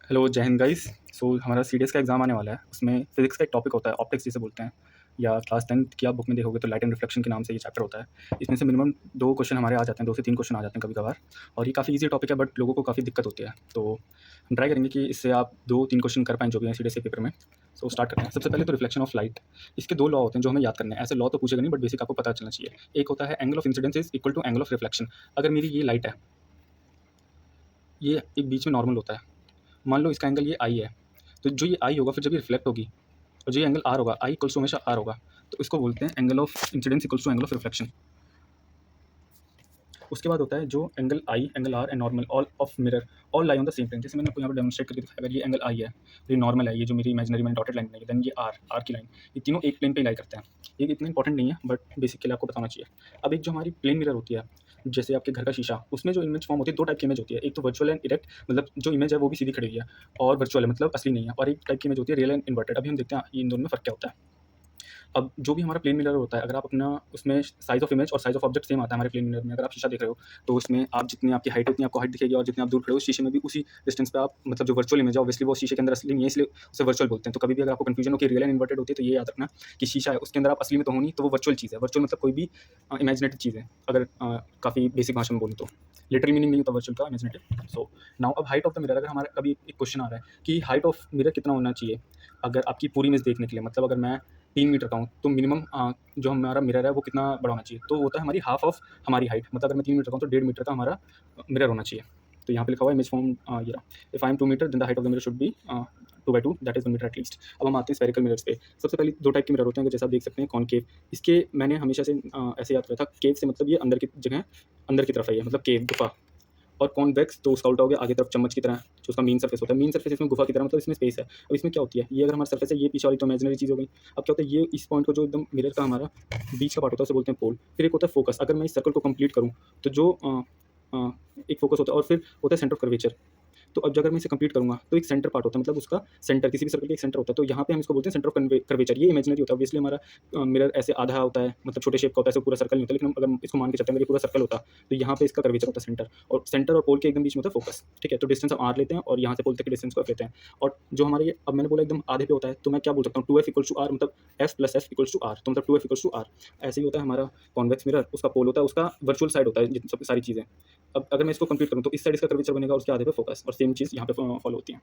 Hello, जय Hind guys. सो हमारा CDS का एग्ज़ाम आने वाला है। उसमें फिज़िक्स का एक टॉपिक होता है, ऑप्टिक्स जिसे बोलते हैं, या क्लास 10th की आप बुक में देखोगे तो लाइट एंड रिफ्लेक्शन के नाम से ये चैप्टर होता है। इसमें से मिनिमम 2 क्वेश्चन हमारे आ जाते हैं, 2 से 3 क्वेश्चन आ जाते हैं कभी-कभार, और ये काफ़ी ईज़ी टॉपिक है बट लोगों को काफ़ी दिक्कत होती है। तो हम ट्राई करेंगे कि इससे आप 2-3 क्वेश्चन कर पाएँ जो भी हैं सीडीएस के पेपर में। सो स्टार्ट करते हैं। सबसे पहले तो रिफ्लेक्शन ऑफ लाइट। इसके 2 लॉ होते हैं जो हमें याद करने हैं। ऐसे लॉ तो पूछेगा नहीं बट बेसिक आपको पता चलना चाहिए। एक होता है angle of incidence is equal to angle of reflection. अगर मेरी ये लाइट है, ये एक बीच में नॉर्मल होता है। मान लो इसका एंगल ये आई है, तो जो ये आई होगा फिर जब ये रिफ्लेक्ट होगी और जो ये एंगल आर होगा, आई इक्वल्स टू हमेशा आर होगा, तो इसको बोलते हैं angle of incidence equals to angle of reflection. उसके बाद होता है जो angle I, angle R and normal all of mirror all lie on the same plane. जैसे मैंने आपको यहाँ पर डेमोन्स्ट्रेट करके दिखाया, अगर ये एंगल आई है, ये नॉर्मल है, ये जो मेरी इमेजिनरी मैंने डॉटेड लाइन बनाई है, देन ये आर की लाइन, ये तीनों एक प्लेन पे लाई करते हैं। ये इतना इंपॉर्टेंट नहीं है बट बेसिक के लिए आपको बताना चाहिए। अब एक जो हमारी प्लेन मिरर होती है, जैसे आपके घर का शीशा, उसमें जो इमेज फॉर्म होती है, 2 टाइप की इमेज होती है। एक तो वर्चुअल एंड इरेक्ट, मतलब जो इमेज है वो भी सीधी खड़ी हुई है, और वर्चुअल है मतलब असली नहीं है, और एक टाइप की इमेज होती है रियल एंड इन्वर्टेड। अभी हम देखते हैं इन दोनों में फ़र्क क्या होता है। अब जो भी हमारा प्लेन मिरर होता है, अगर आप अपना उसमें साइज़ ऑफ इमेज और साइज़ ऑफ ऑब्जेक्ट सेम आता है हमारे प्लेन मिरर में। अगर आप शीशा देख रहे हो, तो उसमें आप जितनी आपकी हाइट है उतनी आपको हाइट दिखेगी, और जितने आप दूर खड़े हो शीशे में भी उसी डिस्टेंस पे आप, मतलब जो वर्चुअल इमेज है ऑब्वियसली वो शीशे के अंदर असली नहीं है, इसलिए उसे वर्चुअल बोलते हैं। तो कभी भी अगर आपको कन्फ्यूजन हो कि रियल एंड इन्वर्टेड होती है, तो ये याद रखना कि शीशा है उसके अंदर आप असली में तो हो नहीं, तो वो वर्चुअल चीज़ है। वर्चुअल मतलब कोई भी इमेजिनेटेड चीज़ है, अगर काफ़ी बेसिक भाषा में बोलूँ तो। लिटरल मीनिंग नहीं होता वर्चुअल का, इमेजिनेटेड। सो नाउ अब हाइट ऑफ द मिरर, अगर हमारा कभी एक क्वेश्चन आ रहा है कि हाइट ऑफ मिरर कितना होना चाहिए अगर आपकी पूरी इमेज देखने के लिए, मतलब अगर मैं 3 मीटर का हूँ तो मिनिमम जो हमारा मिरर है वो कितना बड़ा होना चाहिए, तो होता है हमारी हाफ ऑफ हमारी हाइट। मतलब अगर मैं 3 मीटर का हूँ तो 1.5 मीटर का हमारा मिरर होना चाहिए। तो यहाँ पे लिखा हुआ है इमेज फॉर्म ये रहा, if I am 2 metre then the height of the mirror should be 2/2, that is 1 metre at least. अब हम आते हैं स्फेरिकल मिरर्स पे। सबसे पहले 2 टाइप के मिरर होते हैं, जैसे आप देख सकते हैं कॉनकेव। इसके मैंने हमेशा से ऐसे याद रखा था, केव से मतलब ये अंदर की जगह, अंदर की तरफ है ये, मतलब केव, गुफा। और कॉन्वेक्स तो उसका उल्टा हो गया, आगे तरफ चम्मच की तरह जो उसका मेन सरफेस होता है। मेन सरफेस इसमें गुफा की तरह, मतलब इसमें स्पेस है। अब इसमें क्या होती है, ये अगर हमारा सरफेस है, ये पीछे वाली तो इमेजिनरी चीज़ हो गई। अब क्या होता है, ये इस पॉइंट को जो एकदम मिरर का हमारा बीच का पार्ट होता है उसे बोलते हैं पोल। फिर एक होता है फोकस। अगर मैं इस सर्कल को कंप्लीट करूँ तो जो एक फोकस होता है, और फिर होता है सेंटर ऑफ कर्वेचर। तो अब अगर मैं इसे कंप्लीट करूँगा तो एक सेंटर पार्ट होता है, मतलब उसका सेंटर, किसी भी सर्कल का एक सेंटर होता है। तो यहाँ पे हम इसको बोलते हैं सेंटर ऑफ कर्वेचर। ये इमेजिनरी होता है ऑब्वियसली। हमारा मिरर ऐसे आधा होता है, मतलब छोटे शेप का होता है, ऐसे पूरा सर्कल नहीं होता। लेकिन हम अगर इसको मान के चलते हैं, अगर ये पूरा सर्कल होता तो यहाँ पे इसका कर्वेचर होता है सेंटर, और सेंटर और पोल के एकदम बीच में होता है फोकस। ठीक है, तो डिस्टेंस हम आर लेते हैं और यहाँ से पोल तक के डिस्टेंस को एफ लेते हैं। और जो हमारे ये, अब मैंने बोला एकदम आधे पे होता है, तो मैं क्या बोल सकता हूँ, 2f इक्वल्स टू आर, मतलब f plus f equals to R, तो मतलब 2f इक्वल्स टू आर। ऐसे ही होता है हमारा कॉन्वेक्स मिरर। उसका पोल होता है, उसका वर्चुअल साइड होता है, जिन सब सारी चीज़ें। अब अगर मैं इसको कंप्लीट करूँ तो इस साइड इसका कर्वेचर बनेगा, उसके आधे पे फोकस, और सेम चीज़ यहाँ पे फॉलो होती है।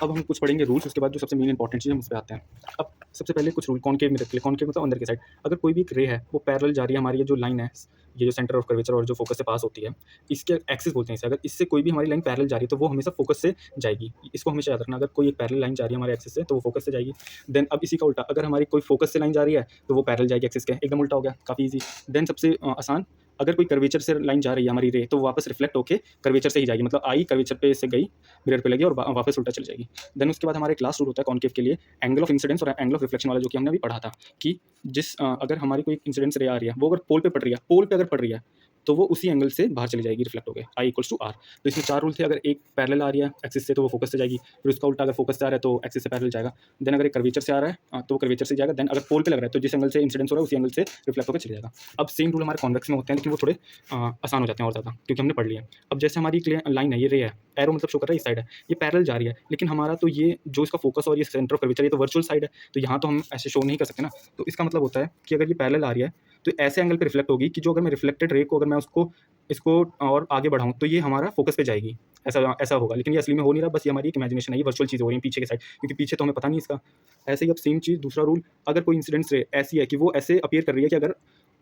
अब हम कुछ पढ़ेंगे रूल्स, उसके बाद जो सबसे मेन इंपॉर्टेंट चीज़ है हम उस पे आते हैं। अब सबसे पहले कुछ रूल कॉनकेव मिरर के लिए। कॉनकेव मतलब अंदर की साइड। अगर कोई भी एक रे है वो पैरेलल जा रही है, हमारी ये जो लाइन है, ये जो सेंटर ऑफ कर्वेचर और जो फोकस से पास होती है, इसके एक्सिस बोलते हैं इसे। अगर इससे कोई भी हमारी लाइन पैरेलल जा रही है तो वो हमेशा फोकस से जाएगी। इसको हमेशा याद रखना, अगर कोई एक पैरेलल लाइन जा रही है हमारे एक्सिस से तो वो फोकस से जाएगी। देन अब इसी का उल्टा, अगर हमारी कोई फोकस से लाइन जा रही है तो वो पैरेलल जाएगी एक्सिस के, एकदम उल्टा हो गया, काफ़ी ईजी। देन सबसे आसान, अगर कोई कर्वेचर से लाइन जा रही है हमारी रे, तो वापस रिफ्लेक्ट होके कर्वेचर से ही जाएगी, मतलब आई कर्वेचर पे से गई, मिरर पे लगी और वापस उल्टा चली जाएगी। देन उसके बाद हमारा एक लास्ट रूल होता है कॉनकेव के लिए, एंगल ऑफ इंसिडेंस और एंगल ऑफ रिफ्लेक्शन वाला, जो कि हमने अभी पढ़ा था कि जिस अगर हमारी कोई इंसिडेंस रे आ रही है, वो अगर पोल पे पड़ रही है, पोल पे अगर पड़ रही है, तो वो उसी एंगल से बाहर चली जाएगी, रिफ्लेक्ट हो गए, आई इक्वल्स टू आर। तो इसमें 4 रूल थे। अगर एक पैरेलल आ रही है एक्सिस से तो वो फोकस से जाएगी, फिर उसका उल्टा अगर फोकस से आ रहा है तो एक्सिस से पैरेलल जाएगा। देन अगर एक कर्वेचर से आ रहा है तो वो कर्वेचर से जाएगा। देन अगर पोल पे लग रहा है तो जिस एंगल से इंसिडेंस हो रहा है उसी एंगल से रिफ्लेक्ट होकर चले जाएगा। अब सेम रूल हमारे कॉन्वेक्स में होते हैं, लेकिन वो थोड़े आसान हो जाते हैं और ज़्यादा, क्योंकि हमने पढ़ लिया। अब जैसे हमारी लाइन है, ये रे है, एरो मतलब शो कर रहा है इस साइड है, ये पैरेलल जा रही है, लेकिन हमारा तो ये जो इसका फोकस और ये सेंटर ऑफ कर्वेचर, ये तो वर्चुअल साइड है, तो यहाँ तो हम ऐसे शो नहीं कर सकते ना। तो इसका मतलब होता है कि अगर ये पैरेलल आ रही है तो ऐसे एंगल पे रिफ्लेक्ट होगी कि जो, अगर मैं रिफ्लेक्टेड रे को, अगर मैं उसको इसको और आगे बढ़ाऊँ तो ये हमारा फोकस पे जाएगी, ऐसा ऐसा होगा। लेकिन ये असली में हो नहीं रहा, बस ये हमारी एक इमेजिनेशन है, ये वर्चुअल चीज़ हो रही है पीछे के साइड, क्योंकि पीछे तो हमें पता नहीं इसका। ऐसे ही अब सेम चीज़ दूसरा रूल, अगर कोई इंसिडेंस रे ऐसी है कि वो ऐसे अपीयर कर रही है कि अगर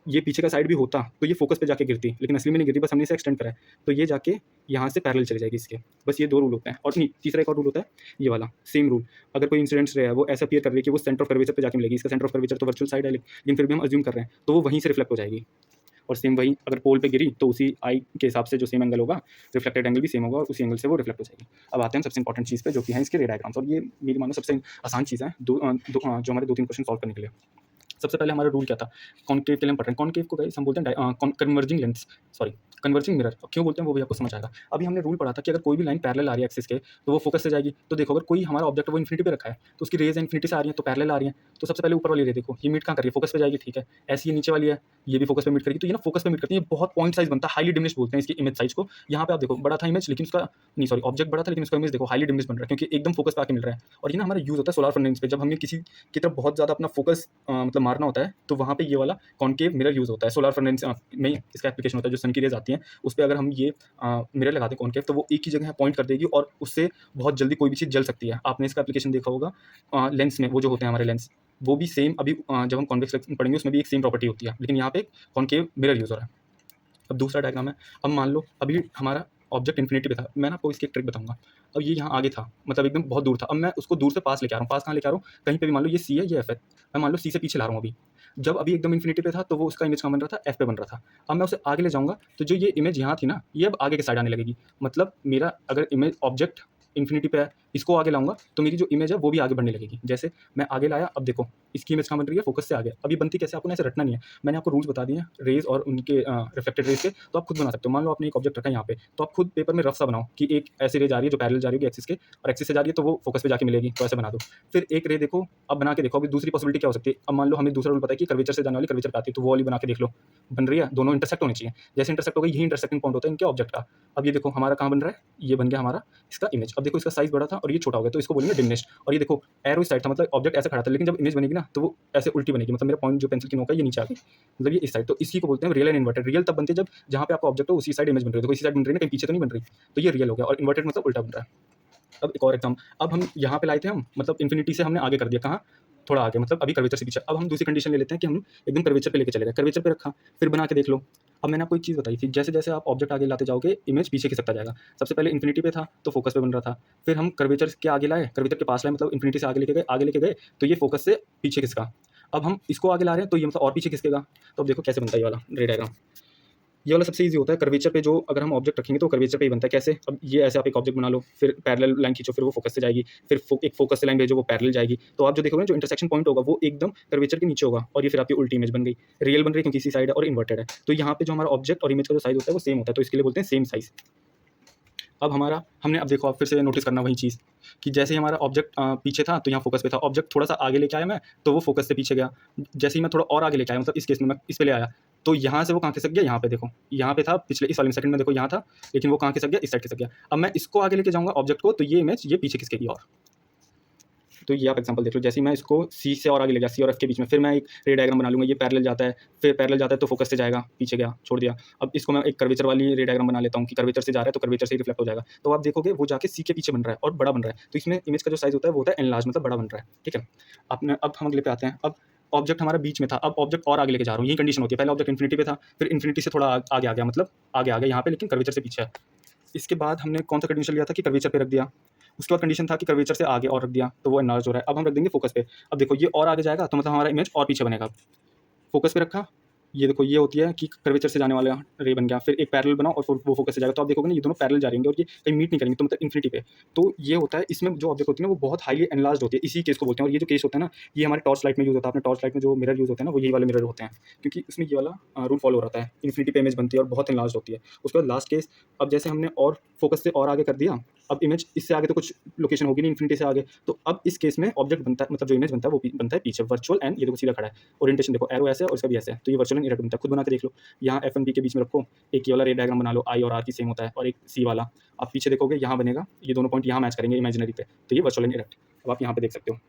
ये पीछे का साइड भी होता तो ये फोकस पे जाके गिरती, लेकिन असली में नहीं गिरती, बस हमने इसे एक्सटेंड करा है, तो ये जाके यहाँ से पैरेलल चली जाएगी इसके। बस ये 2 रूल होते हैं। और नहीं, तीसरा एक और रूल होता है ये वाला, सेम रूल। अगर कोई इंसिडेंस रे है वो ऐसा अपीयर कर रही है कि वो सेंटर ऑफ कर्वेचर पे जाके मिलेगी, इसका सेंटर ऑफ कर्वेचर तो वर्चुअल साइड है, लेकिन फिर भी हम अज्यूम कर रहे हैं, तो वो वहीं से रिफ्लेक्ट हो जाएगी। और सेम वही, अगर पोल पे गिरी तो उसी आई के हिसाब से जो सेम एंगल होगा, रिफ्लेक्टेड एंगल भी सेम होगा, और उसी एंगल से वो रिफ्लेक्ट हो जाएगी। अब आते हैं सबसे इंपॉर्टेंट चीज़ पे, जो कि है इसके रे डायग्राम्स, और ये मेरी मानो सबसे आसान चीज़ है जो हमारे 2-3 क्वेश्चन सॉल्व करने के लिए। सबसे पहले हमारा रूल क्या था, कॉनकेव के लिए हम पढ़ रहे हैं। कॉनकेव को गाइस हम बोलते हैं converging lens, sorry, converging mirror क्यों बोलते हैं वो भी आपको समझ आएगा। अभी हमने रूल पढ़ा था कि अगर कोई भी लाइन पैरेलल आ रही है एक्सिस के तो वो फोकस से जाएगी। तो देखो अगर कोई हमारा ऑब्जेक्ट वो इन्फिनिटी पे रखा है तो उसकी रेज इन्फिनिटी से आ रही है तो पैरेलल आ रही है। तो सबसे पहले ऊपर वाली रे देखो ये मीट कहाँ कर रही है, फोकस पे जाएगी, ठीक है। ऐसी ये नीचे वाली है, ये भी फोकस पे मीट करेगी। तो ये ना फोकस पे मीट करती है, ये बहुत पॉइंट साइज बनता है, हाईली डिमिनिश्ड बोलते हैं इसकी इमेज साइज को। यहाँ पे आप देखो बड़ा था इमेज लेकिन उसका नहीं सॉरी ऑब्जेक्ट बड़ा था लेकिन उसका इमेज देखो हाईली डिमिनिश्ड बन रहा है क्योंकि एकदम फोकस पे आके मिल रहा है। और ये ना हमारा यूज होता है सोलर फर्नेस पे, जब हमें किसी की तरफ बहुत ज़्यादा अपना फोकस मतलब मारना होता है तो वहाँ पे ये वाला कॉन्केव मिरर यूज होता है। सोलर फर्नेस में इसका एप्लीकेशन होता है, जो सन की रेज आती हैं उस पर अगर हम ये मिरर लगाते हैं कॉन्केव तो वो एक ही जगह पॉइंट कर देगी और उससे बहुत जल्दी कोई भी चीज़ जल सकती है। आपने इसका एप्लीकेशन देखा होगा लेंस में, वो जो होते हैं हमारे लेंस वो भी सेम अभी जब हम कॉन्वेक्स लेंस पढ़ेंगे उसमें भी एक सेम प्रॉपर्टी होती है, लेकिन यहाँ पे कॉन्केव मिरर यूज हो रहा है। अब दूसरा डायग्राम है, अब मान लो अभी हमारा ऑब्जेक्ट इन्फिनिटी पे था, मैं ना आपको इसकी एक ट्रिक बताऊंगा। अब ये यहाँ आगे था मतलब एकदम बहुत दूर था, अब मैं उसको दूर से पास लेके आ रहा हूँ। पास कहाँ लेके आ रहा हूँ, कहीं पे भी मान लो ये सी है ये एफ है, मैं मान लो सी से पीछे ला रहा हूँ अभी। जब अभी एकदम इन्फिनिटी पे था तो वो उसका इमेज कहाँ बन रहा था, एफ पे बन रहा था। अब मैं उसे आगे ले जाऊंगा तो जो ये इमेज यहाँ थी ना ये अब आगे के साइड आने लगेगी। मतलब मेरा अगर इमेज ऑब्जेक्ट इन्फिनिटी पे है इसको आगे लाऊंगा तो मेरी जो इमेज है वो भी आगे बढ़ने लगेगी। जैसे मैं आगे लाया, अब देखो इसकी इमेज कहाँ बन रही है, फोकस से आगे। अब ये बनती कैसे, आपको ऐसे रटना नहीं है, मैंने आपको रूल्स बता दिए हैं रेज और उनके रिफ्लेक्टेड रेज के, तो आप खुद बना सकते हो। मान लो आपने एक ऑब्जेक्ट रखा है यहाँ पे, तो आप खुद पेपर में रफ सा बनाओ कि एक ऐसी रे जा रही है जो पैरेलल जा रही है एक्सिस के, और एक्सिस से जा रही है तो वो फोकस पे जाके मिलेगी, तो ऐसे बना दो। फिर एक रे देखो, अब बना के देखो अभी दूसरी पॉसिबिलिटी क्या हो सकती है। अब मान लो हमें दूसरा रूल पता है कि कर्वेचर से जाने वाली कर्वेचर पे आती है, तो वो वाली बना के देख लो, बन रही है, दोनों इंटरसेक्ट होने चाहिए। जैसे इंटरसेक्ट हो गई, यही इंटरसेक्टिंग पॉइंट होता है इनके ऑब्जेक्ट का। अब ये देखो हमारा कहाँ बन रहा है, ये बन गया हमारा इसका इमेज। अब देखो इसका साइज बड़ा था और ये छोटा हो गया तो इसको बोलेंगे डिमिनिश्ड। और ये देखो एरो इस साइड था, मतलब ऑब्जेक्ट ऐसे खड़ा था, लेकिन जब इमेज बनेगी ना तो वो ऐसे उल्टी बनेगी, मतलब मेरा पॉइंट जो पेंसिल की नोक है ये नीचे आ गई, मतलब ये इस साइड। तो इसी को बोलते हैं रियल एंड इन्वर्टेड। रियल तब बनते हैं जब जहाँ पे आपका ऑब्जेक्ट हो उसी साइड इमेज बन रही है, देखो इसी साइड बन रही है ना, कहीं पीछे तो नहीं बन रही, तो ये रियल हो गया। और इन्वर्टेड मतलब उल्टा बन रहा है। अब एक और एग्जाम, अब हम यहाँ पे लाए थे हम, मतलब इन्फिनिटी से हमने आगे कर दिया, कहाँ थोड़ा आगे, मतलब अभी कर्वेचर से पीछे। अब हम दूसरी कंडीशन ले लेते हैं कि हम एकदम कर्वेचर पे लेके चले गए, कर्वेचर पे रखा, फिर बना के देख लो। अब मैंने आपको एक चीज़ बताई थी, जैसे जैसे आप ऑब्जेक्ट आगे लाते जाओगे इमेज पीछे खिसकता जाएगा। सबसे पहले इन्फिनिटी पे था तो फोकस पे बन रहा था, फिर हम कर्वेचर के आगे लाए, कर्वेचर के पास लाए, मतलब इन्फिनिटी से आगे लेके गए तो ये फोकस से पीछे खिसका। अब हम इसको आगे ला रहे हैं तो ये मतलब और पीछे खिसकेगा। तो अब देखो कैसे बनता है ये वाला रे डायग्राम। ये वाला सबसे ईजी होता है कर्वेचर पे, जो अगर हम ऑब्जेक्ट रखेंगे तो कर्वेचर पे ही बनता है। कैसे, अब ये ऐसे आप एक ऑब्जेक्ट बना लो, फिर पैरेलल लाइन खींचो, फिर वो फोकस से जाएगी, फिर एक फोकस से लाइन भेजो वो पैरेलल जाएगी, तो आप जो देखोगे जो इंटरसेक्शन पॉइंट होगा वो एकदम कर्वेचर के नीचे होगा, और ये फिर आपकी उल्टी इमेज बन गई, रियल बन रही है क्योंकि इसी साइड है और इन्वर्टेड है। तो यहाँ पे जो हमारा ऑब्जेक्ट और इमेज का जो साइज होता है वो सेम होता है, तो इसके लिए बोलते हैं सेम साइज। अब हमारा हमने अब देखो आप फिर से नोटिस करना वही चीज़ कि जैसे ही हमारा ऑब्जेक्ट पीछे था तो यहाँ फोकस पे था, ऑब्जेक्ट थोड़ा सा आगे लेके आया मैं तो वो फोकस से पीछे गया। जैसे ही मैं थोड़ा और आगे लेके आया, मतलब इस केस में मैं इस पे ले आया, तो यहाँ से वो कहाँ खिसक गया, यहाँ पे देखो, यहाँ पे था पिछले इस वाले सेकंड में देखो यहाँ था, लेकिन वो कहाँ खिसक गया, इस साइड खिसक गया। अब मैं इसको आगे लेके जाऊँगा ऑब्जेक्ट को तो ये इमेज ये पीछे खिसकेगी। और तो ये आप एग्जांपल देख लो, जैसे ही मैं इसको सी से और आगे ले गया, सी और एफ के बीच में, फिर मैं एक रे डायग्राम बना लूँगा, ये पैरेलल जाता है, फिर पैरेलल जाता है तो फोकस से जाएगा, पीछे गया, छोड़ दिया। अब इसको मैं एक कर्वेचर वाली रे डायग्राम बना लेता हूँ कि कर्वेचर से जा रहा है तो कर्वेचर से ही रिफ्लेक्ट हो जाएगा। तो आप देखोगे वो जाके सी के पीछे बन रहा है और बड़ा बन रहा है, तो इसमें इमेज का जो साइज होता है वो होता है एनलार्ज, मतलब बड़ा बन रहा है, ठीक है। अपने अब हम अगले पे आते हैं। अब ऑब्जेक्ट हमारा बीच में था, अब ऑब्जेक्ट और आगे लेके जा रहा हूँ, यही कंडीशन होती है। पहले ऑब्जेक्ट इन्फिनिटी पे था, फिर इन्फिनिटी से थोड़ा आगे आ गया, मतलब आगे आ गया यहाँ पे, लेकिन कर्वेचर से पीछे है। इसके बाद हमने कौन सा कंडीशन लिया था कि कर्वेचर पे रख दिया, उसके बाद कंडीशन था कि कर्वेचर से आगे और रख दिया तो वो एनलार्ज हो रहा है। अब हम रख देंगे फोकस पे। अब देखो ये और आगे जाएगा तो मतलब हमारा इमेज और पीछे बनेगा। फोकस पे रखा, ये देखो ये होती है कि कर्वेचर से जाने वाला रे बन गया, फिर एक पैरेलल बनाओ और फिर वो फोकस से जाएगा, तो आप देखोगे ना ये दोनों पैरेलल जा रहेंगे और ये कहीं मीट नहीं करेंगे, तो मतलब इन्फिनिटी पे। तो ये होता है, इसमें जो ऑब्जेक्ट होती है ना वो बहुत हाईली एनलार्ज होती है, इसी केस को बोलते हैं। और ये जो केस होता है ना ये हमारे टॉर्च लाइट में यूज होता है। आपने टॉर्च लाइट में जो मिरर यूज होते हैं ना वो यही वाले मिरर होते हैं, क्योंकि उसमें ये वाला रूल फॉलो रहता है, इन्फिनिटी पे इमेज बनती है और बहुत एनलार्ज होती है। उसके बाद लास्ट केस, अब जैसे हमने और फोकस से और आगे कर दिया, अब इमेज इससे आगे तो कुछ लोकेशन होगी नहीं इन्फिनिटी से आगे, तो अब इस केस में ऑब्जेक्ट बनता है, मतलब जो इमेज बनता है वो बनता है पीछे, वर्चुअल एंड, ये देखो सीधा खड़ा है, ओरिएंटेशन देखो एरो ऐसे है और इसका भी ऐसे है, तो ये वर्चुअल एंड इरेक्ट बनता है। खुद बना के देख लो, यहाँ एफ एंड बी के बीच में रखो, एक ये वाला रे डायग्राम बना लो, आई और आर की सेम होता है, और एक सी वाला आप पीछे देखोगे यहाँ बनेगा, ये दोनों पॉइंट यहाँ मैच करेंगे इमेजिनरी पे, तो ये वर्चुअल एंड इरेक्ट। अब आप यहाँ पे देख सकते हो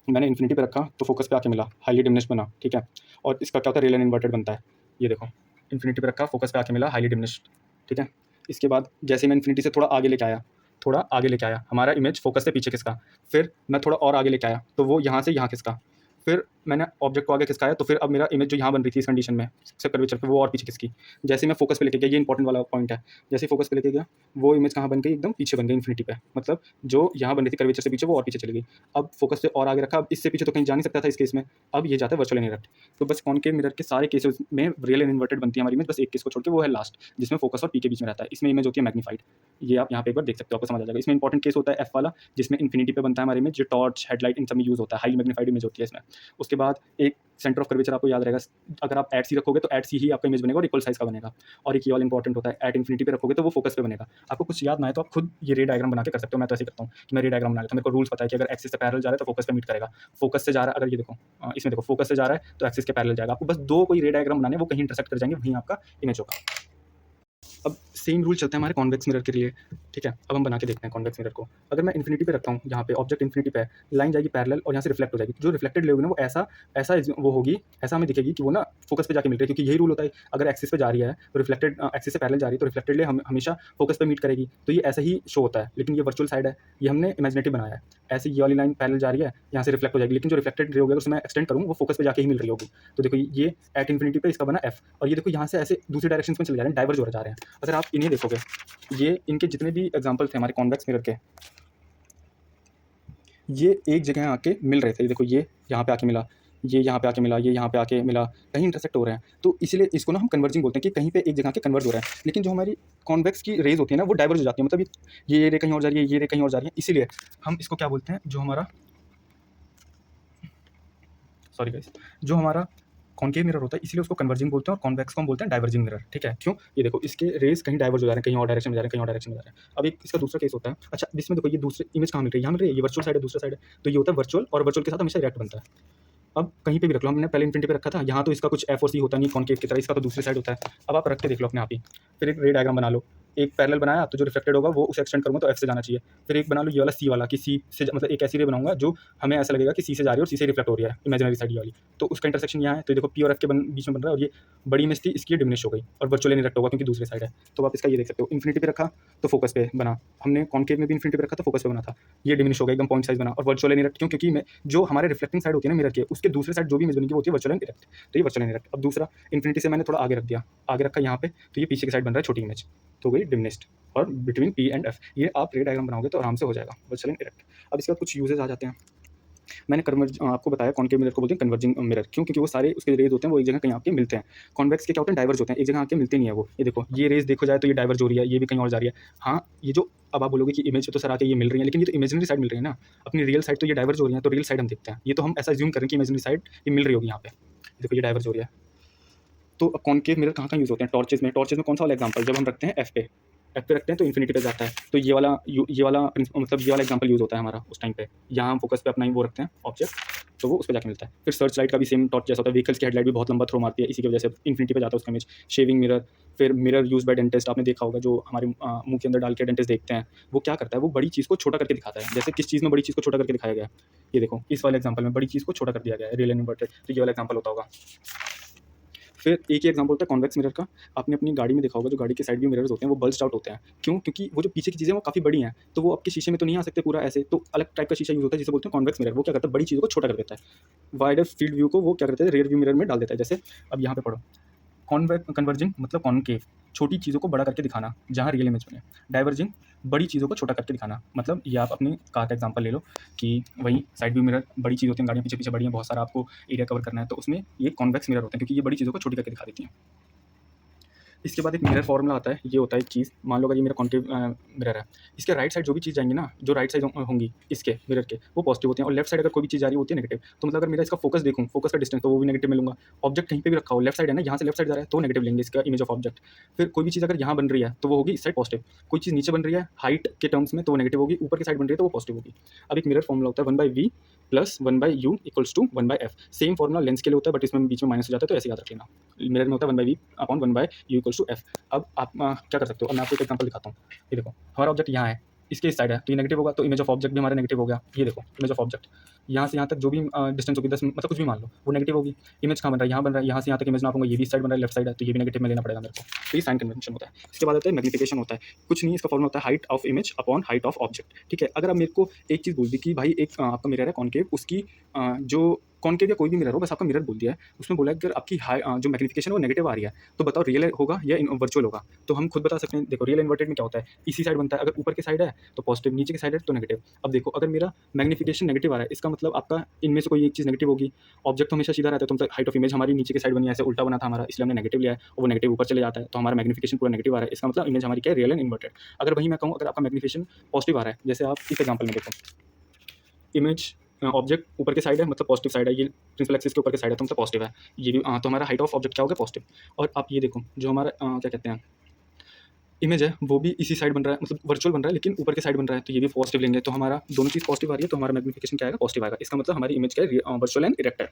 मैंने इन्फिनिटी पे रखा तो फोकस पे आके मिला, हाईली डिमिनिश्ड बना, ठीक है। और इसका क्या होता है, रियल एंड इन्वर्टेड बनता है। ये देखो इन्फिनिटी पे रखा, फोकस पे आके मिला, हाईली डिमिनिश्ड, ठीक है। इसके बाद जैसे मैं इन्फिनिटी से थोड़ा आगे लेके आया, हमारा इमेज फोकस से पीछे खिसका, फिर मैं थोड़ा और आगे लेके आया तो वो यहाँ से यहाँ खिसका, फिर मैंने ऑब्जेक्ट को आगे खिसकाया तो फिर अब मेरा इमेज जो यहाँ बन रही थी इस कंडीशन में कर्वेचर पे, वो और पीछे खिसकी। जैसे मैं फोकस पे लेके गया, ये इंपॉर्टेंट वाला पॉइंट है, जैसे फोकस पे लेके गया वो इमेज कहाँ बन गई, एकदम पीछे बन गई इन्फिनिटी पे, मतलब जो यहाँ बन रही थी कर्वेचर से पीछे वो और पीछे चली गई। अब फोकस से और आगे रखा, अब इससे पीछे तो कहीं जा नहीं सकता था इस केस में, अब ये जाता है वर्चुअल एंड इरेक्ट। तो बस कॉनकेव मिरर के सारे केसेस में रियल एंड इन्वर्टेड बनती है हमारी इमेज, बस एक केस को छोड़ के वो है लास्ट, जिसमें फोकस और पी के बीच में रहता है, इसमें इमेज होती है मैग्नीफाइड। ये आप यहाँ पे एक बार देख सकते हो, आपको समझ आ जाएगा। इसमें इंपॉर्टेंट केस होता है एफ वाला, जिसमें इन्फिनिटी पे बनता है हमारी इमेज, जो टॉर्च हेडलाइट इन सब में यूज होता है, हाई मैग्नीफाइड इमेज होती है इसमें। उसके बाद एक सेंटर ऑफ कर्वेचर आपको याद रहेगा, अगर आप एट सी रखोगे तो एट सी ही आपका इमेज बनेगा और इक्वल साइज का बनेगा। और एक ये ऑल इंपॉर्टेंट होता है, एट इन्फिनिटी पे रखोगे तो वो फोकस पे बनेगा। आपको कुछ याद ना आए तो आप खुद ये रे डायग्राम बना के कर सकते हो। मैं तो ऐसे ही करता हूँ कि मैं रे डायग्राम बना लेता हूँ। मेरे को रूल्स पता है कि अगर एक्सिस से पैरेलल जा रहा है तो फोकस पे मीट करेगा, फोकस से जा रहा है, अगर ये देखो इसमें देखो फोकस से जा रहा है तो एक्सिस के पैरेलल जाएगा। आपको बस दो कोई रे डायग्राम बनाने, वो कहीं इंटरसेक्ट कर जाएंगे, वहीं आपका इमेज होगा। अब सेम रूल चलता है हमारे कॉन्वेक्स मिरर के लिए, ठीक है। अब हम बना के देखते हैं कॉन्वेक्स मिरर को। अगर मैं इन्फिनिटी पे रखता हूँ, यहाँ पे ऑब्जेक्ट इन्फिनिटी पे है, लाइन जाएगी पैरेलल और यहाँ से रिफ्लेक्ट हो जाएगी। जो रिफ्लेक्टेड ले होगी ना वो ऐसा ऐसा वो होगी, ऐसा हमें दिखेगी कि वो ना फोकस पे जाके मिल रही है, क्योंकि यही रूल होता है अगर एक्सिस पे जा रही है तो रिफ्लेक्टेड एक्सिस से पैरेलल जा रही है तो रिफ्लेक्टेड ले हमेशा फोकस पे मीट करेगी। तो ये ऐसा ही शो होता है, लेकिन ये वर्चुअल साइड है, ये हमने इमेजिनेटिव बनाया है। ऐसे ये वाली लाइन पैरेलल जा रही है, यहाँ से रिफ्लेक्ट हो जाएगी, लेकिन जो रिफ्लेक्टेड रे होगी अगर उसे मैं एक्सटेंड करूँ वो फोकस पे जाके ही मिल रही होगी। तो देखो ये एट इन्फिनिटी पे इसका बना एफ, और ये देखो यहाँ से ऐसे दूसरी डायरेक्शन में चले जा रहे हैं, डाइवर्ज हो जा रहे हैं। अगर आप इन्हें देखोगे, ये इनके जितने भी एग्जांपल थे हमारे कॉन्वेक्स मिरर के, ये एक जगह आके मिल रहे थे। देखो ये यहाँ पे आके मिला, ये यहाँ पे आके मिला, ये यहाँ पे आके मिला, कहीं इंटरसेक्ट हो रहे हैं। तो इसीलिए इसको ना हम कन्वर्जिंग बोलते हैं कि कहीं पे एक जगह के कन्वर्ज हो रहा है। लेकिन जो हमारी कॉन्वेक्स की रेज होती है ना वो डाइवर्ज हो जाती है, मतलब ये रे कहीं और जा रही है, ये रे कहीं और जा रही है। इसीलिए हम इसको क्या बोलते हैं, जो हमारा सॉरी गाइस, जो हमारा कॉन्केव मिरर होता है इसलिए उसको कन्वर्जिंग बोलते हैं, और कॉन्वेक्स को हम बोलते हैं डाइवर्जिंग मिरर, ठीक है। क्यों, ये देखो इसके रेज कहीं डाइवर्ज हो जा रहे हैं, कहीं और डायरेक्शन में जा रहे हैं, कहीं और डायरेक्शन में जा रहे हैं। अब एक इसका दूसरा केस होता है, अच्छा इसमें देखो ये दूसरी इमेज कहाँ मिल रही है, यहाँ मिल रही है, ये वर्चुअल साइड है, दूसरा साइड है, तो ये होता है वर्चुअल, और वर्चुअल के साथ हमेशा डायरेक्ट बनता है। अब कहीं पे भी रख लो, हमने पहले इन्फिनिटी पे रखा था, यहाँ तो इसका कुछ एफ और सी होता नहीं कॉन्केव की तरह, इसका तो दूसरी साइड होता है। अब आप रख के देख लो अपने आप ही, फिर एक रे डायग्राम बना लो। एक पैरेलल बनाया तो जो रिफ्लेक्टेड होगा वो उसे एक्सटेंड करूँगा तो एफ से जाना चाहिए। फिर एक बना लो ये वाला सी वाला, कि सी से मतलब एक ऐसी रे बनाऊंगा जो हमें ऐसा लगेगा कि सी से जा रही है और सी से रिफ्लेक्ट हो रही है, इमेजिनरी साइड वाली, तो उसका इंटरसेक्शन यहाँ है। तो देखो पी और एफ के बीच में बन रहा है, और ये बड़ी इमेज थी इसकी डिमिनिश हो गई, और वर्चुअली नहीं होगा क्योंकि दूसरी साइड है। तो आप इसका ये देख सकते हो, इन्फिनिटी पे रखा तो फोकस पे बना, हमने कॉन्केव में भी इन्फिनिटी पे रखा तो फोकस पे बना था, ये डिमिनिश हो गया एकदम पॉइंट साइज बना। और वर्चुअली नहीं क्यों, क्योंकि जो हमारे रिफ्लेक्टिंग साइड होती है ना मिरर के, उसके दूसरे साइड जो भी इमेज बनेगी वो होती है वर्चुअल एंड डायरेक्ट, तो ये वर्चुअल एंड डायरेक्ट। अब दूसरा इन्फिनिटी से मैंने थोड़ा आगे रख दिया, आगे रखा यहाँ पे, तो ये पीछे की साइड बन रहा है छोटी इमेज, तो गई डिमिनिस्ड, और बिटवीन पी एंड एफ ये आप रे डायग्राम बनाओगे तो आराम से हो जाएगा वर्चुअल एंड डायरेक्ट। अब इसके बाद कुछ यूजेस आ जाते हैं। मैंने आपको बताया कॉन्केव मिरर को बोलते हैं कन्वर्जिंग मिरर, क्यों, क्योंकि वो सारे उसके रेज होते हैं वो एक जगह कहीं आके मिलते हैं। कॉन्वेक्स के क्या होते हैं, डाइवर्ज होते हैं, एक जगह आके मिलते नहीं है वो। ये देखो ये रेज देखो जाए तो ये डाइवर्ज हो रही है, ये भी कहीं और जा रही है। हाँ ये जो अब आप बोलोगे कि इमेज तो सर आके ये मिल रही है, लेकिन ये तो इमेजिनरी साइड मिल रही है ना, अपनी रियल साइड तो ये डाइवर्ज हो रही है, तो रियल साइड हम देखते हैं, ये तो हम ऐसा ज्यूम करें कि इमेजिनरी साइड ये मिल रही होगी यहाँ पे, देखो ये डाइवर्ज हो रही है। तो कॉन्केव मिरर कहाँ यूज़ होते हैं, टॉर्चेस में। टॉर्चेस में कौन सा वाला एग्जांपल, जब हम रखते हैं एफ पे रखते हैं तो इन्फिनिटी पे जाता है, तो ये वाला मतलब ये वाला एग्जांपल यूज़ होता है हमारा उस टाइम पे। यहाँ हम फोकस पे अपना ही वो रखते हैं ऑब्जेक्ट, तो वो उस पर जाके मिलता है। फिर सर्च लाइट का भी सेम टॉर्च जैसा होता है, व्हीकल्स की हेडलाइट भी बहुत लंबा थ्रो मारती है, इसी की वजह से इन्फिनिटी पे जाता है उसका इमेज। शेविंग मिरर, फिर मिरर यूज बाय डेंटिस्ट, आपने देखा होगा जो हमारे मुंह के अंदर डाल के डेंटिस्ट देखते हैं, वो क्या करता है, वो बड़ी चीज़ को छोटा करके दिखाता है। जैसे किस चीज़ में बड़ी चीज़ को छोटा करके दिखाया गया है, ये देखो इस वाले एग्जांपल में बड़ी चीज़ को छोटा कर दिया गया है, रियल एंड इन्वर्टेड, तो ये वाला एग्जांपल होता होगा। फिर एक ही एग्जांपल होता है कॉन्वेक्स मिरर का, आपने अपनी गाड़ी में देखा होगा जो गाड़ी के साइड व्यू मिरर्स होते हैं वो बल्स्ट आउट होते हैं। क्यों, क्योंकि वो जो पीछे की चीज़ें वो काफ़ी बड़ी हैं, तो वो आपके शीशे में तो नहीं आ सकते पूरा ऐसे, तो अलग टाइप का शीशा यूज़ होता है जिसे बोलते हैं कॉन्वेक्स मिरर। वो क्या करता है, बड़ी चीज़ों को छोटा कर देता है। वाइडर फील्ड व्यू को वो क्या करता है, रियर व्यू मिरर में डाल देता है। जैसे अब यहाँ पे पढ़ो, कन्वर्जिंग मतलब कॉन्केव, छोटी चीज़ों को बड़ा करके दिखाना जहाँ रियल इमेज बने। डाइवर्जिंग, बड़ी चीज़ों को छोटा करके दिखाना। मतलब ये आप अपनी कार का एग्जांपल ले लो कि वही साइड व्यू मिरर बड़ी चीज़ होती है, गाड़ियाँ पीछे पीछे बड़ी हैं, बहुत सारा आपको एरिया कवर करना है, तो उसमें ये कॉन्वेक्स मिरर होते हैं क्योंकि ये बड़ी चीज़ों को छोटी करके दिखा देती हैं। इसके बाद एक मिरर फॉर्मूला आता है, ये होता है एक चीज़, मान लो अगर ये मेरा कॉन्केव मिरर है, इसके राइट साइड जो भी चीज़ जाएंगी ना, जो राइट साइड होंगी इसके मिरर के, वो पॉजिटिव होते हैं, और लेफ्ट साइड अगर कोई भी चीज़ आ रही होती है नेगेटिव। तो मतलब अगर मेरा इसका फोकस देखूँ, फोकस का डिस्टेंस, तो वो भी नेगेटिव मिलूंगा। ऑब्जेक्ट कहीं पे भी रखा हो, लेफ्ट साइड है ना, यहाँ से लेफ्ट साइड जा रहा है तो नेगेटिव लेंगे इसका इमेज ऑफ ऑब्जेक्ट। फिर कोई भी चीज़ अगर यहाँ बन रही है तो वो होगी इस साइड पॉजिटिव, कोई चीज़ नीचे बन रही है हाइट के टर्म्स में तो वो नेगेटिव होगी, ऊपर की साइड बन रही है तो वो पॉजिटिव होगी। अब एक मिरर फॉर्मूला होता है 1/v plus 1/u equals to 1/f। Same formula lens के लिए होता है, बट इसमें बीच में माइनस हो जाता है, तो ऐसे याद रख लेना। मिरर में होता है 1/v upon 1/u equals to f। अब आप क्या कर सकते हो, अब मैं आपको एक एग्जांपल दिखाता हूँ। ये देखो हमारा ऑब्जेक्ट यहाँ है, इसके इस साइड है, तो ये नेगेटिव होगा, तो इमेज ऑफ ऑब्जेक्ट भी हमारा नेगेटिव हो गया। ये देखो इमेज ऑफ ऑब्जेक्ट यहाँ से यहाँ तक जो भी डिस्टेंस होगी 10 मतलब कुछ भी मान लो, वो नेगेटिव होगी। इमेज कहाँ बन रहा है, यहाँ बन रहा है, यहाँ से यहाँ तक इमेज नापूंगा, ये भी साइड बन रहा है, लेफ्ट साइड है, तो ये भी नेगेटिव में लेना पड़ेगा मेरे को। तो ये साइन कन्वेंशन होता है। इसके बाद आता है मैग्निफिकेशन होता है, कुछ नहीं, इसका फॉर्मूला होता है height of image upon height of object. ठीक है, अगर आप मेरे को एक चीज़ बोल दी कि भाई एक आपका मिरर है कॉन्केव, उसकी जो कॉन्केव या कोई भी मिरर हो, बस आपका मिरर बोल दिया है, उसमें बोला है कि अगर आपकी जो मैग्निफिकेशन है वो नेगेटिव आ रही है तो बताओ रियल होगा या वर्चुअल होगा। तो हम खुद बता सकते हैं। देखो रियल इन्वर्टेड में क्या होता है, इसी साइड बनता है, अगर ऊपर की साइड है तो पॉजिटिव, नीचे की साइड है तो नेगेटिव। अब देखो अगर मेरा मैग्निफिकेशन नेगेटिव आ रहा है, इसका मतलब आपका इनमें से कोई एक चीज़ नेगेटिव होगी। ऑब्जेक्ट तो हमेशा सीधा रहता है, तो मतलब हाइट ऑफ इमेज हमारी नीचे की साइड बनी है, ऐसे उल्टा बना था हमारा, इसलिए हमने नेगेटिव लिया है, और वो नेगेटिव ऊपर चले जाता है, तो हमारा मैग्निफिकेशन पूरा नेगेटिव आ रहा है। इसका मतलब इमेज हमारी क्या है, रियल एंड इन्वर्टेड। अगर वही मैं कहूँ अगर आपका मैग्निफिकेशन पॉजिटिव आ रहा है, जैसे आप इस एग्जाम्पल में देखो, इमेज ऑब्जेक्ट ऊपर के साइड है मतलब पॉजिटिव साइड है, ये प्रिंसिपल एक्सिस के ऊपर के साइड है तो मतलब पॉजिटिव है, ये भी तो हमारा हाइट ऑफ ऑब्जेक्ट क्या हो गया पॉजिटिव। और आप ये देखो जो हमारा क्या कहते हैं इमेज है वो भी इसी साइड बन रहा है, मतलब वर्चुअल बन रहा है लेकिन ऊपर के साइड बन रहा है, तो ये भी पॉजिटिव लेंगे तो हमारा दोनों चीज़ पॉजिटिव आ रही है, तो हमारा मैग्निफिकेशन क्या आएगा पॉजिटिव आएगा। इसका मतलब हमारी इमेज क्या है वर्चुअल एंड इरेक्ट है।